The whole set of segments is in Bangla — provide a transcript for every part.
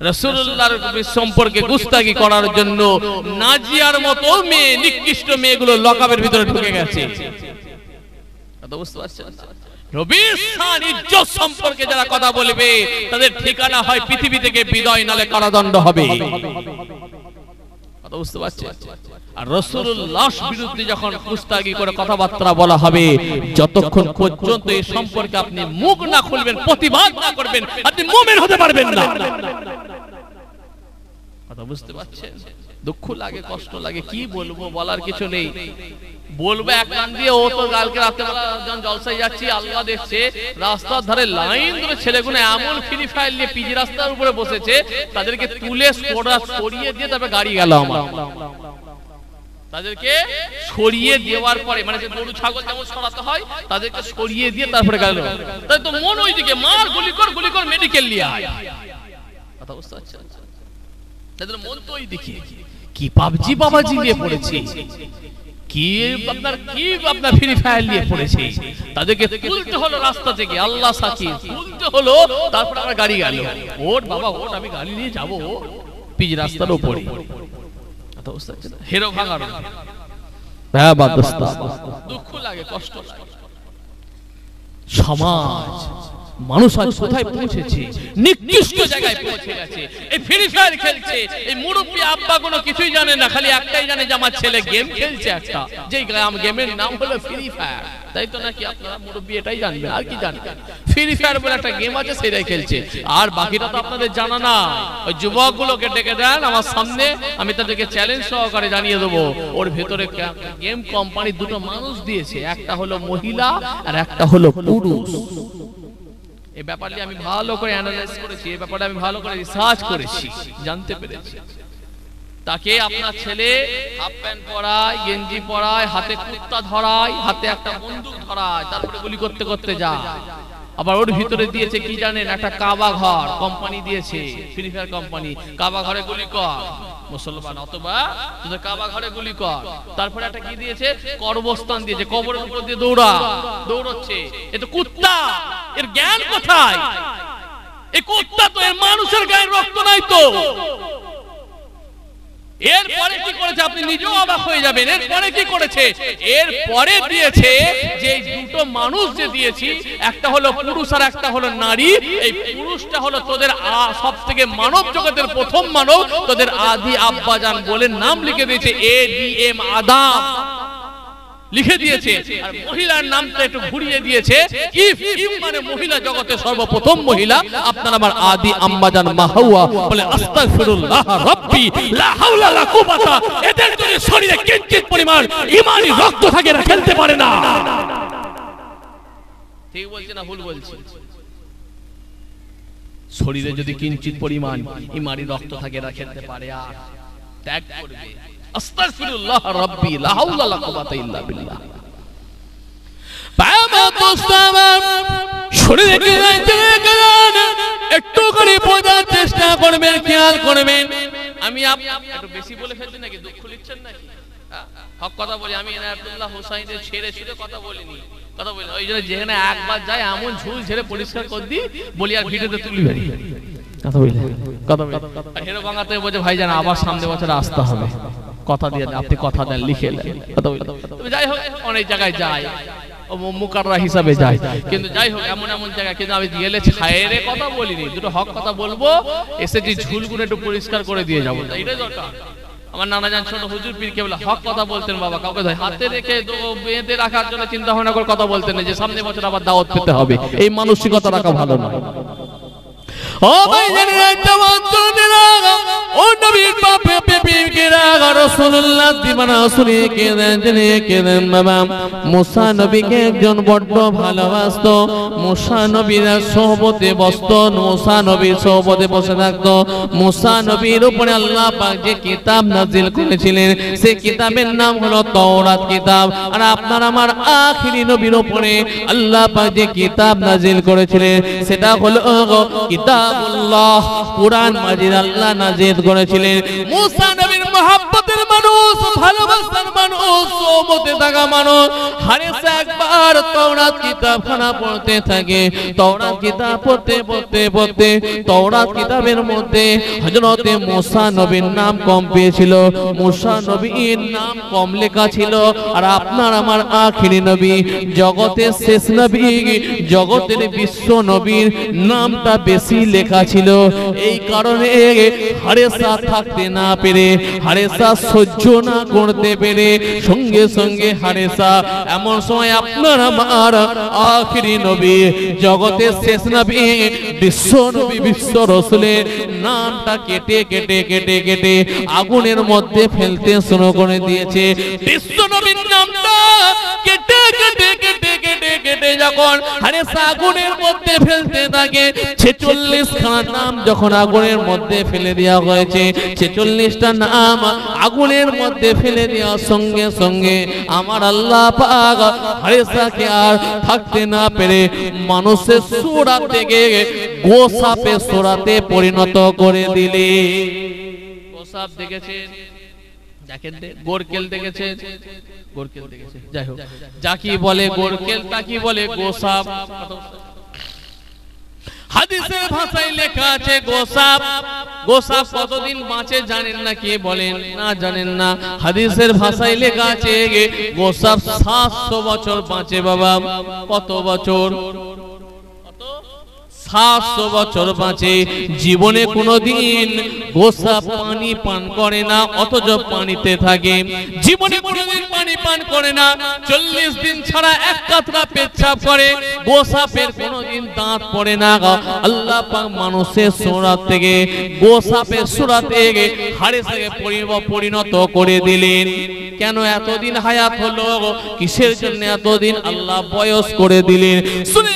রাসূলুল্লাহর সম্পর্কে গুস্তাখি করার জন্য নাজিয়ার মতো মেয়ে, নিকৃষ্ট মেয়েগুলো লকাবের ভিতরে ঢুকে গেছে। কথা বুঝতে পারছেন? নবীর শান ইজ্জত সম্পর্কে যারা কথা বলবে তাদের ঠিকানা হয় পৃথিবী থেকে বিদায়, নালে কারাদণ্ড হবে। কথা বুঝতে পারছেন? আর রাসূলুল্লাহর বিরুদ্ধে যখন গুস্তাখি করে কথাবার্তা বলা হবে, যতক্ষণ পর্যন্ত এই সম্পর্কে আপনি মুখ না খুলবেন, প্রতিবাদ না করবেন, আপনি মুমিন হতে পারবেন না। কথা বুঝতে পারছেন? দুঃখ লাগে, কষ্ট লাগে, কি বলবো, বলার কিছু নেই। বলবো এক কান দিয়ে, ও তো কালকে রাত্রেবেলা যখন জলসায় যাচ্ছি, আল্লাহ দেখছে রাস্তার ধারে লাইন ধরে ছেলেগুলো এমন ফ্রি ফায়ার নিয়ে পিজি রাস্তার উপরে বসেছে, তাদেরকে তুলে সরিয়ে দিয়ে তারপরে গাড়ি গেল আমার। তাদেরকে সরিয়ে দেওয়ার পরে, মানে যে গরু ছাগল যেমন সরাতে হয়, তাদেরকে সরিয়ে দিয়ে তারপরে গেল। তাই তো মন ওইদিকে, মার, গুলি কর মেডিকেল নিয়ে আয়। কথা বুঝতে পারছেন? তাদের মন তো ওইদিকে। কি পাবজি বাবাজি নিয়ে পড়েছে, কি আপনার ফ্রি ফায়ার নিয়ে পড়েছে, তাদেরকে তুলতে হলো রাস্তা থেকে, আল্লাহ সাক্ষী, তুলতে হলো। তারপর আমার গাড়ি গেল। ওট বাবা ওট, আমি গাড়ি নিয়ে যাবো পিচ রাস্তার উপরে। হেরো ভাঙার দুঃখ লাগে, কষ্ট লাগে। সমাজ, মানুষ আজ কোথায় পৌঁছেছে? নিকৃষ্ট জায়গায় পৌঁছে গেছে। এই ফ্রি ফায়ার খেলছে, এই মুরব্বী আব্বা কোনো কিছুই জানে না, খালি একটাই জানে যে আমার ছেলে গেম খেলছে একটা, যে গেমের নাম হলো ফ্রি ফায়ার। তাই তো নাকি? আপনারা মুরব্বী এটাই জানবেন, আর কি জানবেন? ফ্রি ফায়ার বলে একটা গেম আছে, সেটাই খেলছে। আর বাকিটা তো আপনাদের জানা না। ওই যুবকগুলোকে ডেকে দেন আমার সামনে, আমি তাদেরকে চ্যালেঞ্জ সহকারে জানিয়ে দেবো, ওর ভেতরে গেম কোম্পানি দুটো মানুষ দিয়েছে, একটা হলো মহিলা আর একটা হলো পুরুষ। এই ব্যাপারটি আমি ভালো করে অ্যানালাইজ করেছি, এই ব্যাপারে আমি ভালো করে রিসার্চ করেছি, জানতে পেরেছি। তাকে আপনার ছেলে হাফ প্যান্ট পরায়, গেঞ্জি পরায়, হাতে কুত্তা ধরায়, হাতে একটা বন্দুক ধরায়, তারপরে গুলি করতে করতে যায়। আবার ওর ভিতরে দিয়েছে কি জানেন? একটা কাবা ঘর কোম্পানি দিয়েছে, ফ্রি ফায়ার কোম্পানি। কাবা ঘরে গুলি কর মুসলমান, অথবা তোদের কাবা ঘরে গুলি কর। তারপরে একটা কি দিয়েছে? কবরস্থান দিয়েছে, কবরের উপর দিয়ে দৌড়চ্ছে। এ তো কুত্তা, এর জ্ঞান কোথায়? এই কুত্তা তো, এর মানুষের গায়ে রক্ত নাই তো। এরপরে কি করেছে আপনি নিজেও অবাক হয়ে যাবেন। এরপরে কি করেছে? এরপরে দিয়েছে যে দুটো মানুষ যে দিয়েছি, একটা হলো পুরুষ আর একটা হলো নারী। এই পুরুষটা হলো তোদের সব থেকে মানব জগতের প্রথম মানব, তোদের আদি আব্বাজান বলে নাম লিখে দিয়েছে, ADM আদম লিখে দিয়েছে। আর মহিলার নামটা একটু ঘুরিয়ে দিয়েছে, ইফ মানে মহিলা জগতের সর্বপ্রথম মহিলা আপনার আমার আদি আম্মাজান মা হাওয়া। বলে আস্তাগফিরুল্লাহ রাব্বি লা হাওলা লা কুওয়াতা। এদের যদি শরীরে কিঞ্চিত পরিমাণ ঈমানি রক্ত থাকে না, খেলতে পারে না। ঠিক বলছি না ভুল বলছি? শরীরে যদি কিঞ্চিত পরিমাণ ঈমানি রক্ত থাকে না, খেলতে পারে, আর ত্যাগ করবে। আস্তাগফিরুল্লাহ রাব্বি লা হাওলা লা কুওয়াতা ইল্লা বিল্লাহ। বাবা দোস্তাম, শরীরে কি একটু করে বোঝার চেষ্টা করবেন, খেয়াল করবেন। আমি একটু বেশি বলে ফেলছি নাকি? দুঃখ লিখছেন নাকি? হক কথা বলি। আমি আব্দুল্লাহ হোসাইনের ছেড়ে ছুড়ে কথা বলিনি, কথা বলি। ওই জন্য যেখানে একবার যায় এমন ঝুল ছেড়ে পরিষ্কার করে দিই, বলি আর ভিডিওতে তুলি বেরি কথা বলি। হেরো ভাঙাতে বলছে ভাইজান আবার সামনে বছর আসতে হবে, কথা দিয়ে আপনি কথা দেন, লিখে দেন, কথা বলি। যাই হোক, অনেক জায়গায় যায়, মুকাররা হিসাবে যায়, কিন্তু যাই হোক এমন এমন জায়গায়। কিন্তু আমি গেলে ছায়েরে কথা বলিনি, দুটো হক কথা বলবো, এসে যে ঝুলগুলো একটু পরিষ্কার করে দিয়ে যাবো, এটাই দরকার। আমার নানা জান ছোট হুজুর পীর কেবলা হক কথা বলতেন বাবা, কাউকে হাতে রেখে বেঁধে রাখার জন্য চিন্তা ভাবনা করে কথা বলতেন না, যে সামনে বছর আবার দাওয়াত পেতে হবে, এই মানসিকতা রাখা ভালো নয়। ও ভাই জানেন তাওয়াজ্জুহরা, ও নবীর বাপে বেবিকে রাগা রাসূলুল্লাহ দিবানা শুনে কেঁদেন বাবা। মুসা নবীকে একজন বড় ভালোবাসতো, মুসা নবীর সোহবতে বসতো, মুসা নবীর সোহবতে বসে থাকতো। মুসা নবীর উপরে আল্লাহ পাক যে কিতাব নাজিল করেছিলেন, সেই কিতাবের নাম হলো তাওরাত কিতাব। আর আপনার আমার আখিরি নবীর উপরে আল্লাহ পাক যে কিতাব নাজিল করেছিলেন, সেটা হলো কিতাব কুরআন মাজিদ আল্লাহ নাজিল করেছিলেন। মুসা নবীর মহব্বতের মানুষ, ভালোবাসার মানুষ, সোহবতে থাকা মানুষ। হারেসা একবার তাওরাত কিতাবখানা পড়তে থাকে। তাওরাত কিতাব পড়তে পড়তে পড়তে তাওরাত কিতাবের মধ্যে হযরতে মুসা নবীর নাম কম পেয়েছিল। মুসা নবীর নাম কম লেখা ছিল, আর আপনার আমার আখিরি নবী, জগতের শেষ নবী, জগতের বিশ্ব নবীর নামটা বেশি লেখা ছিল। এই কারণে হারেসা থাকতে না পেরে, হারেসা সহ্য না করতে পেরে সঙ্গে সঙ্গে হারেসা এমন সময় আপনার আমার আখিরি নবী, জগতের শেষ নবী, বিশ্ব নবী, বিশ্ব রাসূলের নামটা কেটে কেটে কেটে কেটে আগুনের মধ্যে ফেলতে শুরু করে দিয়েছে। বিশ্ব নবীর নামটা কেটে কেটে কেটে কেটে কেটে যখন হারেসা আগুনের মধ্যে ফেলতে থাকে, 46 খানা নাম যখন আগুনের মধ্যে ফেলে দেওয়া হয়েছে, 46টা নাম আগুনের মধ্যে ফেলে দেওয়ার সঙ্গে সঙ্গে আমার আল্লাহ পাক হারেসাকে আর থাকতে না পেরে মানুষের সূরা থেকে গোসাপের সূরাতে পরিণত করে দিলে। গোসাপ দেখেছেন? দেখেন, গোরকেল দেখেছেন? গোরকেল দেখেছেন? যাই হোক, যা কি বলে গোরকেল, তা কি বলে গোসাপ। হাদিসের ভাষায় লেখা আছে গোসাপ। গোসাপ কতদিন বাঁচে জানেন না? কে বলেন? না জানেন না। হাদিসের ভাষায় লেখা আছে গোসাপ 700 বছর বাঁচে। বাবা, কত বছর? 700 বছর বাঁচে। জীবনে কোনোদিন গোসাপ পানি পান করে না, অথচ পানিতে থাকে। জীবনে কোনোদিন পানি পান করে না, 40 দিন ছাড়া এক কাতরা পেচ্ছাপ করে। গোসাপের কোনোদিন দাঁত পড়ে না। আল্লাহ পাক মানুষের সূরাত থেকে, গোসাপের সূরাত থেকে হারেসাকে পরিণত করে দিলেন। কেন এতদিন হায়াত হলো? কিসের জন্য এতদিন আল্লাহ বয়স করে দিলেন? শুনে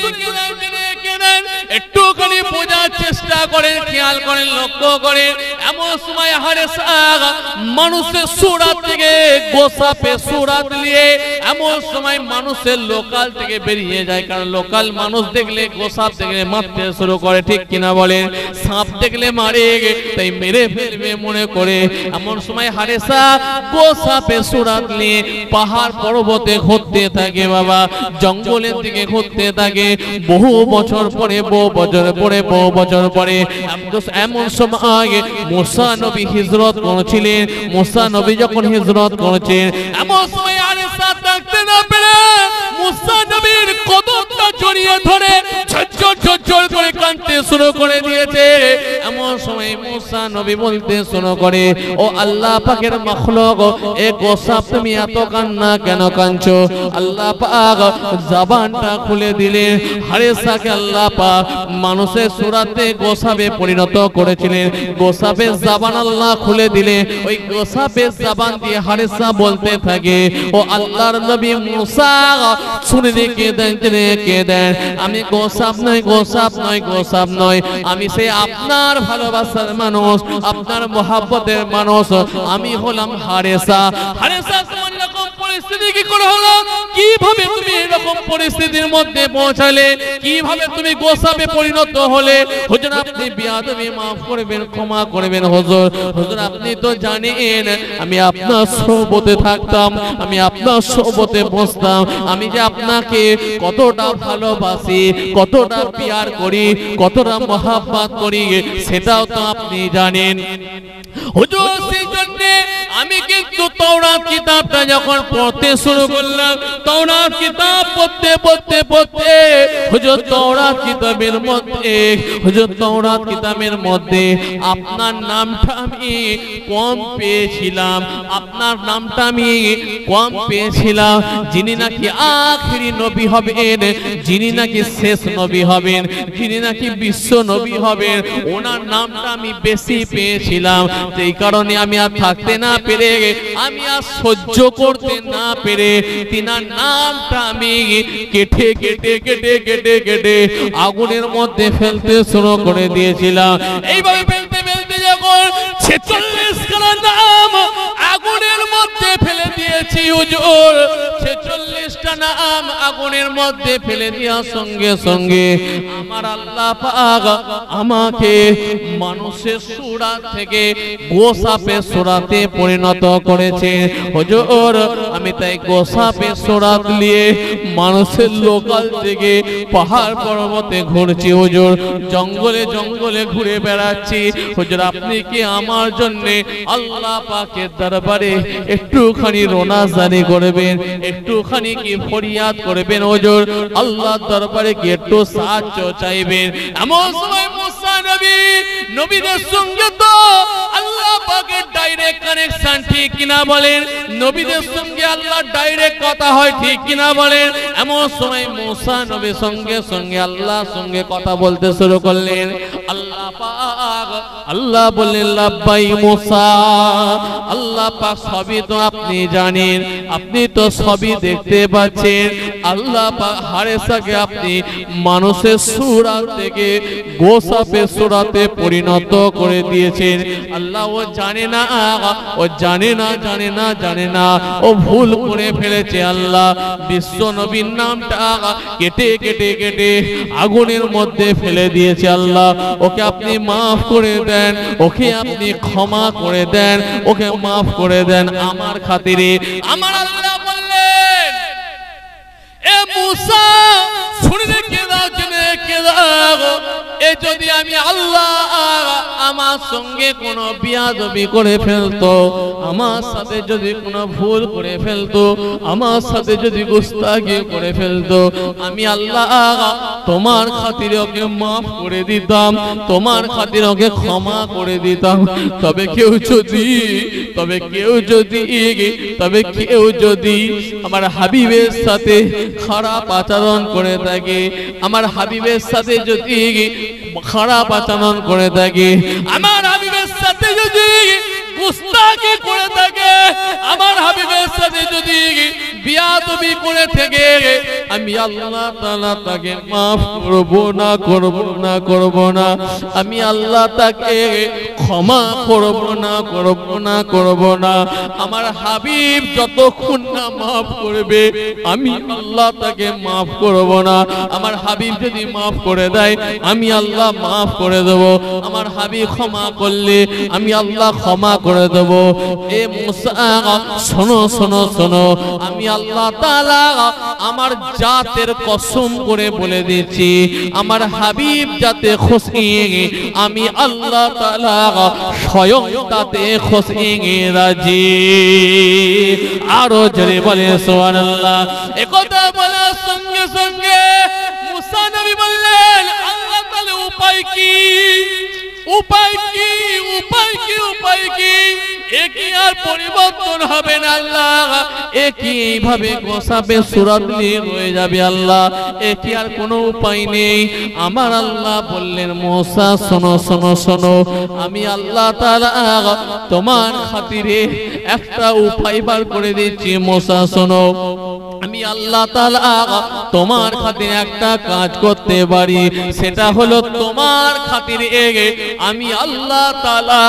একটুখানি বোঝার চেষ্টা করেন, খেয়াল করেন, লক্ষ্য করেন। এমন সময় হারেসা মানুষের সূরাত থেকে গোসাপের সূরাত নিয়ে এমন সময় মানুষের লোকাল থেকে বেরিয়ে যায়। কারণ লোকাল মানুষ দেখলে গোসাপ দেখলে মারতে শুরু করে, ঠিক কিনা বলেন? সাপ দেখলে মারে, তাই মেরে ফেলবে মনে করে। এমন সময় হারেসা গোসাপের সূরাত নিয়ে পাহাড় পর্বতে ঘুরতে থাকে। বাবা, জঙ্গলের দিকে ঘুরতে থাকে। বহু বছর পরে, বহু বছর পরে, বহু বছর পরে এমন সময় মুসা নবী হিজরত করেছিলেন। মুসা নবী যখন হিজরত করেছেন, এমন সময় হারেসা থাকতে না পেরে মুসা নবীর কদমটা জড়িয়ে ধরে ঝরঝর ঝরঝর করে কাঁদতে শুরু করে দিয়েছে। এমন সময় মুসা নবী বলতে শুরু করে, ও আল্লাহ পাকের মাখলুক, এ গোসাপ তুমি এত কান্না কেন কাঁদছো? আল্লাহ পাক জবানটা খুলে দিলেন। হারেসাকে আল্লাহ পাক মানুষের সূরাতে গোসাপে পরিণত করেছিলেন। গোসাপের জবান আল্লাহ খুলে দিলে, ওই গোসাপের জবান দিয়ে হারেসা বলতে থাকে, ও আল্লাহর নবী মুসা, শুনে রেখে দেন, রেখে দেন, আমি গোসাপ নয়, গোসাপ নয়, গোসাপ নয়, আমি সে আপনার ভালোবাসার মানুষ, আপনার মহব্বতের মানুষ, আমি হলাম হারেসা। হারেসা তোমার এরকম পরিস্থিতি কি করে হলো? কিভাবে তুমি এরকম পরিস্থিতির মধ্যে পৌঁছালে? কিভাবে তুমি গোসাপে পরিণত হলে? হুজুর, আপনি বিয়াদবি মাফ করবেন, ক্ষমা করবেন হুজুর। হুজুর, আপনি তো জানেন আমি আপনার সোহবতে থাকতাম, আমি আপনার সোহবতে বসতাম, আমি যে আপনাকে কতটা ভালোবাসি, কতটা পিয়ার করি, কতটা মহব্বত করি, সেটাও তো আপনি জানেন। হুজুর, সেই জন্য আমি কিন্তু তাওরাত কিতাবটা যখন পড়তে শুরু করলাম, তাওরাত কিতাব পড়তে পড়তে পড়তে হুজুর তাওরাত কিতাবের মধ্যে, হুজুর তাওরাত কিতাবের মধ্যে আপনার নামটা আমি কম পেয়েছিলাম, আপনার নামটা আমি কম পেয়েছিলাম। যিনি নাকি আখিরি নবী হবেন, যিনি নাকি শেষ নবী হবেন, যিনি নাকি বিশ্ব নবী হবেন, ওনার নামটা আমি বেশি পেয়েছিলাম। এই কারণে আমি আর থাকতে না পেরে, আমি আর সহ্য করতে না পেরে তিনার নামটা আমি কেটে কেটে কেটে কেটে কেটে আগুনের মধ্যে ফেলতে শুরু করে দিয়েছিলাম। এইভাবে ফেলতে ফেলতে যখন 46 খানা নাম আগুনের মধ্যে ফেলে দিয়েছি হুজুর, 46টা নাম আগুনের মধ্যে ফেলে দেওয়ার সঙ্গে সঙ্গে আমার আল্লাহ পাক আমাকে মানুষের সূরা থেকে গোসাপের সূরাতে পরিণত করেছে হুজুর। আমি তাই গোসাপের সূরা নিয়ে মানুষের লোকাল থেকে পাহাড় পর্বতে ঘুরছি হুজুর, জঙ্গলে জঙ্গলে ঘুরে বেড়াচ্ছি হুজুর। আপনি কি আমার জন্য আল্লাহ পাকের দরবারে একটুখানি রোনাজানি করবেন, একটুখানি কি ফরিয়াদ করবেন হুজুর? আল্লাহর দরবারে কি একটু সাহায্য চাইবেন? এমন সময় মুসা নবী, নবীদের সঙ্গে তো আল্লাহ পাকের ডাইরেক্ট কানেকশন, ঠিক কিনা বলেন? নবীদের সঙ্গে আল্লাহ ডাইরেক্ট কথা হয়, ঠিক কিনা বলেন? এমন সময় মুসা নবীর সঙ্গে সঙ্গে আল্লাহর সঙ্গে কথা বলতে শুরু করলেন। আল্লাহ পাক, আল্লাহ বললেন লাব্বাই মুসা। আল্লাহ পাক সবই তো আপনি জানেন, আপনি তো সবই দেখতে পাচ্ছেন। আল্লাহ পাক হারেসাকে আপনি মানুষের সূরা থেকে গোসাপের সূরাতে পরিণত করে দিয়েছেন। আল্লাহ ও জানে না, ও জানে না, জানে না, জানে না, ও ভুল করে ফেলেছে। আল্লাহ বিশ্ব নবীর নামটা কেটে কেটে কেটে আগুনের মধ্যে ফেলে দিয়েছে। আল্লাহ ওকে আপনি মাফ করে দেন, ওকে আপনি ক্ষমা করে দেন, ওকে মাফ করে দেন আমার খাতিরে। আমার আল্লাহ বললেন, এ মুসা শুনে রেখে দাও, জেনে রেখে দাও, এ যদি আমি আল্লাহ আমার সঙ্গে কোনো বিয়াদবি করে ফেলতো, আমার সাথে যদি কোনো ভুল করে ফেলতো, আমার সাথে যদি গুস্তাখি করে ফেলতো, আমি আল্লাহ তোমার খাতিরে ওকে মাফ করে দিতাম, তোমার খাতিরে ওকে ক্ষমা করে দিতাম। তবে কেউ যদি আমার হাবিবের সাথে খারাপ আচরণ করে থাকে, আমার হাবিবের সাথে যদি খারাপ আচরণ করে থাকে, আমার হাবিবের সাথে যদি গুস্তাখি করে থাকে, আমার হাবিবের সাথে যদি বিয়াদবি করে থাকে, আমি আল্লাহ তাআলা তাকে মাফ করব না, করব না, করব না। আমি আল্লাহ তাকে ক্ষমা করব না, করব না, করব না। আমার হাবিব যতক্ষণ না মাফ করবে, আমি আল্লাহ তাকে মাফ করব না। আমার হাবিব যদি মাফ করে দেয়, আমি আল্লাহ মাফ করে দেব। আমার হাবিব ক্ষমা করলে, আমি আল্লাহ ক্ষমা করে দেব। এ মুসা শোনো, শোনো, শোনো, আমি আল্লাহ তাআলা আমার জাতের কসম করে বলে দিচ্ছি, আমার হাবিব যাতে খুশি, আমি আল্লাহ তাআলা স্বয়ং তাতে খুশি রাজি। আরো জোরে বলে সুবহানাল্লাহ। একথা বলার সঙ্গে সঙ্গে মুসা নবী বললেন, আল্লাহ তাআলা উপায় কি, উপায় কি, উপায় কি, উপায় কি? একই আর পরিবর্তন হবে না আল্লাহ, একই এইভাবে গোসাপের সূরা নিয়ে রয়ে যাবে আল্লাহ, একই আর কোনো উপায় নেই। আমার আল্লাহ বললেন, মুসা শোনো, শোনো, শোনো, আমি আল্লাহ তাআলা তোমার খাতিরে একটা উপায় বার করে দিচ্ছি। মুসা শোনো, আমি আল্লাহ তাআলা তোমার খাতিরে একটা কাজ করতে পারি, সেটা হলো তোমার খাতিরে আমি আল্লাহ তাআলা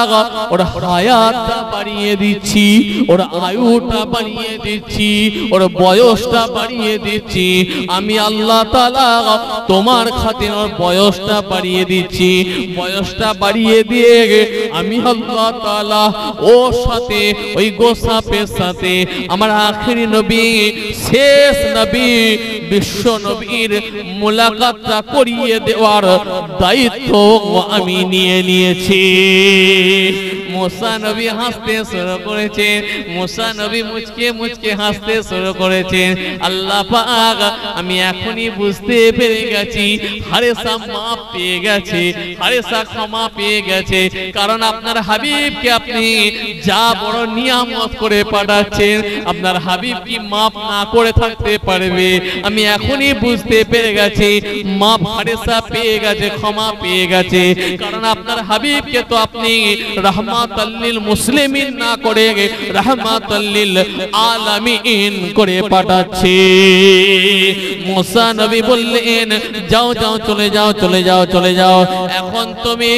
ওর হায়াতটা বাড়িয়ে দিচ্ছি, ওর আয়ুটা বাড়িয়ে দিচ্ছি, ওর বয়সটা বাড়িয়ে দিচ্ছি। আমি আল্লাহ তাআলা তোমার খাতিরে ওর বয়সটা বাড়িয়ে দিচ্ছি। বয়সটা বাড়িয়ে দিয়ে আমি আল্লাহ তাআলা ওর সাথে, ওই গোসাপের সাথে আমার আখেরি নবী, শেষ নবী, বিশ্ব নবীর মুলাকাতটা করিয়ে দেওয়ার দায়িত্ব আমি নিয়ে নিয়েছি। মুসা নবী হাসতে শুরু করেছেন, মুসা নবী মুচকে মুচকে হাসতে শুরু করেছেন। আল্লাহ পাক, আমি এখনই বুঝতে পেরে গেছি হারেসা মাপ পেয়ে গেছে, হারেসা ক্ষমা পেয়ে গেছে, কারণ আপনার হাবিবকে আপনি যা বড় নিয়ামত করে পাঠাচ্ছেন, আপনার হাবিব কি মাপ না করে থাকতে পারবে? আমি এখনই বুঝতে পেরে গেছি মাপ হারেসা পেয়ে গেছে, ক্ষমা পেয়ে গেছে, কারণ আপনার হাবিবকে তো আপনি রাহমাতাল লিল মুসলিমিন না করে রাহমাতাল লিল আলামিন করে পাঠাচ্ছে। মুসা নবী বললেন, যাও যাও, চলে যাও, চলে যাও, চলে যাও, এখন তুমি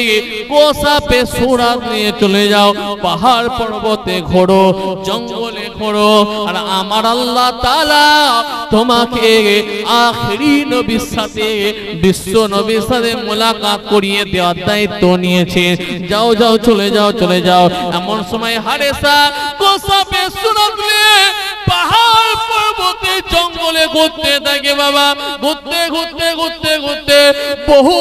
গোসাপের সূরা নিয়ে চলে যাও, পাহাড় পর্বতে ঘোরো, জঙ্গলে করো আর আমার আল্লাহ তাআলা তোমাকে আখেরি নবীর সাথে বিশ্ব নবীর সাথে মুলাকাত করিয়ে দেওয়ার দায়িত্ব নিয়েছে। যাও যাও চলে যাও চলে যাও। এমন সময় হারেসা গোসাপে সুরতলে পাহাড় পর্বতে জঙ্গলে ঘুরতে থাকে বাবা। ঘুরতে ঘুরতে ঘুরতে ঘুরতে বহু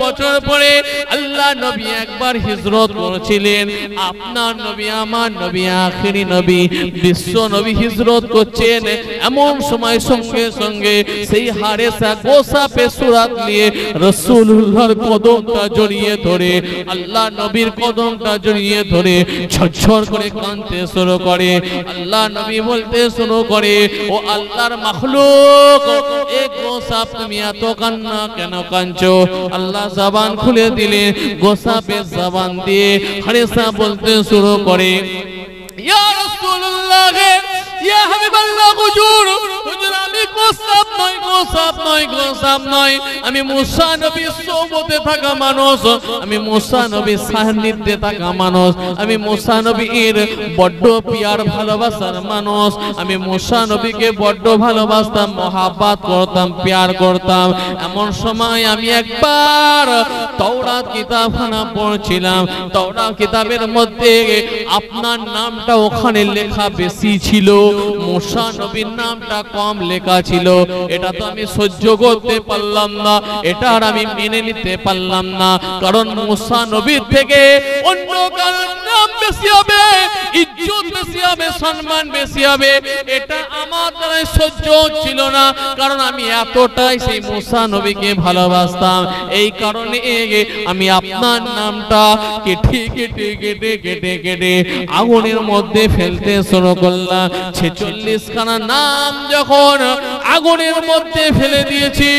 বছর পরে আল্লাহ নবী একবার হিজরত করেছিলেন। আপনার নবী আমার নবী আখেরি নবী বিশ্ব নবী হিজরত করছেন। এমন সময় সঙ্গে সঙ্গে সেই হারেসা গোসাপে সুরাত নিয়ে রাসূলুল্লাহর কদমটা জড়িয়ে ধরে আল্লাহ নবীর কদমটা জড়িয়ে ধরে ঝরঝর করে কাঁদতে শুরু করে। আল্লাহ নবী বলতে শুরু করে, ও আল্লাহর মাখলুক, এ গোসাপ তুমি এত কান্না কেন কাঁদছো? আল্লাহ জবান খুলে দিলে গোসাপের জবান দিয়ে হারেসা বলতে শুরু করে, ইয়া রাসূলুল্লাহ, ইয়া হাবিবাল্লাহ, হুজুর আমি গোসাপ নয়, আমি মুসা নবীর সোহবতে থাকা মানুষ, আমি মুসা নবীর সান্নিধ্যে থাকা মানুষ, আমি মুসা নবীর বড্ড পিয়ার ভালোবাসার মানুষ, আমি মুসা নবীকে বড্ড ভালোবাসতাম, মহাব্বত করতাম, পিয়ার করতাম। এমন সময় আমি একবার তাওরাত কিতাবখানা পড়ছিলাম। তাওরাত কিতাবের মধ্যে আপনার নামটা ওখানে লেখা বেশি ছিল, মুসা নবীর নামটা কম লেখা ছিল। এটা তো আমি সহ্য করতে পারলাম না, এটা আর আমি মেনে নিতে পারলাম না। কারণ মুসা নবীর থেকে অন্য কারোর নাম বেশি হবে, ইজ্জত বেশি হবে, সম্মান বেশি হবে, এটা আমার দ্বারা সহ্য ছিল না। কারণ আমি এতটাই সেই মুসা নবীকে ভালোবাসতাম। এই কারণে আমি আপনার নামটা কেটে কেটে কেটে কেটে কেটে আগুনের মধ্যে ফেলতে শুরু করলাম। 46 খানা নাম যখন আগুনের মধ্যে ফেলে দিয়েছি,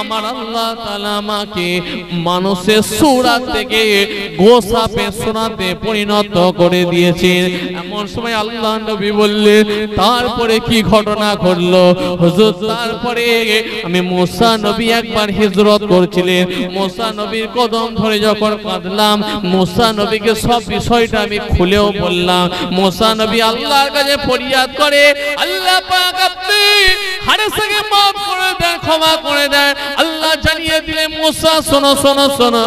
আমার আল্লাহ তাআলা আমাকে মানুষের সূরাত থেকে গোসাপের সূরাতে পরিণত করে দিয়েছেন। এমন সময় আল্লাহ নবী বললেন, তারপরে কি ঘটনা ঘটলো হুজুর? তারপরে আমি মুসা নবী একবার হিজরত করছিলেন, মুসা নবীর কদম ধরে যখন কাঁদলাম, মুসা নবীকে সব বিষয়টা আমি খুলেও বললাম। মুসা নবী আল্লাহর কাছে ফরিয়াদ করে, আল্লাহ পাক আপনি হারেসাকে মাফ করে দেন, ক্ষমা করে দেন। আল্লাহ জানিয়ে দিলেন, মুসা শোনো শোনো শোনো,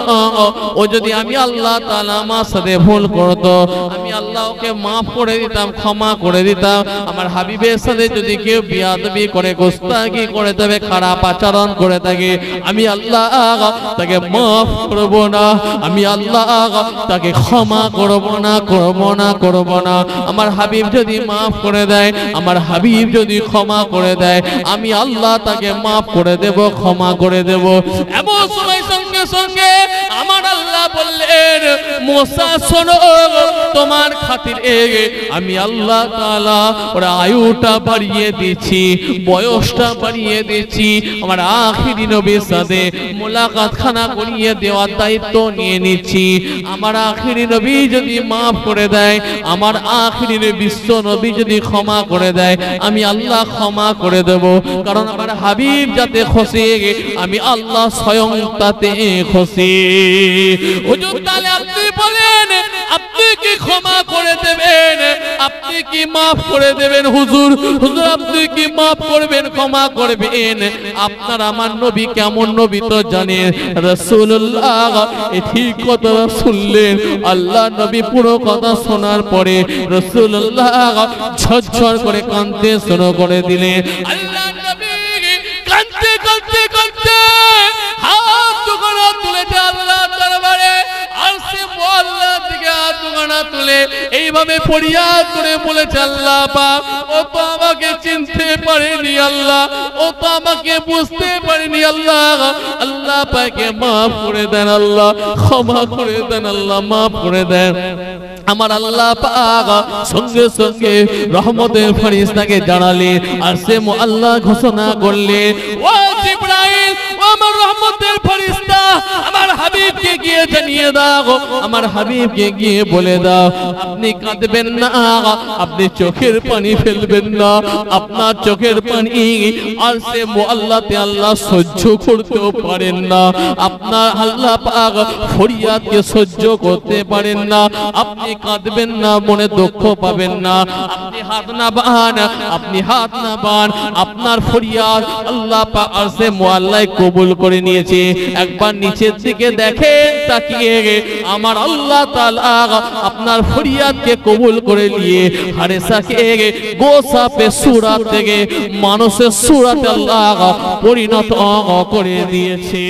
ও যদি আমি আল্লাহ তাআলা আমার সাথে ভুল করতো, আমি আল্লাহ ওকে মাফ করে দিতাম, ক্ষমা করে দিতাম। আমার হাবিবের সাথে যদি কেউ বিয়াদবি করে, গোস্তাকি করে, তবে খারাপ আচরণ করে থাকে, আমি আল্লাহ তাকে মাফ করব না, আমি আল্লাহ তাকে ক্ষমা করব না, করব না, করব না। আমার হাবিব যদি মাফ করে দেয়, আমার হাবিব যদি ক্ষমা করে দেয়, আমি আল্লাহ তাকে মাফ করে দেব, ক্ষমা করে দেব। এমন সময় সঙ্গে সঙ্গে আমার আল্লাহ বললেন, মুসা শোনো, তোমার খাতিরে আমি আল্লাহ তাআলা ওর আয়ুটা বাড়িয়ে দিচ্ছি, বয়সটা বাড়িয়ে দিচ্ছি, আমার আখিরি নবীর সাথে মুলাকাত খানা করিয়ে দেওয়ার দায়িত্ব নিয়ে নিচ্ছি। আমার আখিরি নবী যদি মাফ করে দেয়, আমার আখিরি বিশ্ব নবী যদি ক্ষমা করে দেয়, আমি আল্লাহ ক্ষমা করে দেব। কারণ আমার হাবিব যাতে খুশি, আমি আল্লাহ স্বয়ং তাতে খুশি। হুজুর তাহলে আপনি বলেন, আপনি কি ক্ষমা করে দেবেন, আপনি কি মাফ করে দেবেন? হুজুর হুজুর আপনি কি মাফ করবেন, ক্ষমা করবেন? আপনার আমার নবী কেমন নবী তো জানেন। রাসূলুল্লাহ এই ঠিক কথা শুনলেন। আল্লাহ নবী পুরো কথা শোনার পরে রাসূলুল্লাহ ঝরঝর করে কাঁদতে শুরু করে দিলেন। আল্লাহ নবী কাঁদতে কাঁদতে কাঁদতে হাত দুখানা তুলে আল্লাহ দরবারে আরশে মুআল্লা দিকে হাত দুখানা তুলে এইভাবে ফরিয়াদ করে বলেছে, আল্লাহ পাক, ও তো আমাকে চিনতে পারেনি আল্লাহ, ও তো আমাকে বুঝতে পারেনি আল্লাহ, আল্লাহ পাকে মাফ করে দেন, আল্লাহ ক্ষমা করে দেন, আল্লাহ মাফ করে দেন। আমার আল্লাহ পাক সঙ্গে সঙ্গে রহমতের ফেরেশতাকে জানালেন, আর সে আল্লাহ ঘোষণা করলেন, ও জিবরাইল, ও আমার রহমতের ফেরেশতা, আমার হাবিবকে গিয়ে জানিয়ে দাও, আমার হাবিবকে গিয়ে বলে দাও আপনি কাঁদবেন না, আপনি চোখের পানি ফেলবেন না, আপনার চোখের পানি আরশে মুআল্লাতে আল্লাহ সহ্য করতেও পারেন না, আপনার আল্লাহ পাক ফরিয়াদকে সহ্য করতে পারেন না। আপনি কাঁদবেন না, মনে দুঃখ পাবেন না, আপনি হাত না বান, আপনি হাত না বান, আপনার ফরিয়াদ আল্লাহ পাক আরশে মুআল্লায় কবুল করে নিয়েছে। একবার নিচের দিকে দেখেন তাকিয়ে, আমার আল্লাহ তাআলা আপনার ফরিয়াদকে কবুল করে নিয়ে হারেসাকে গোসাপে সূরাত থেকে মানুষের সূরাতে আল্লাহ পরিণত করে দিয়েছে।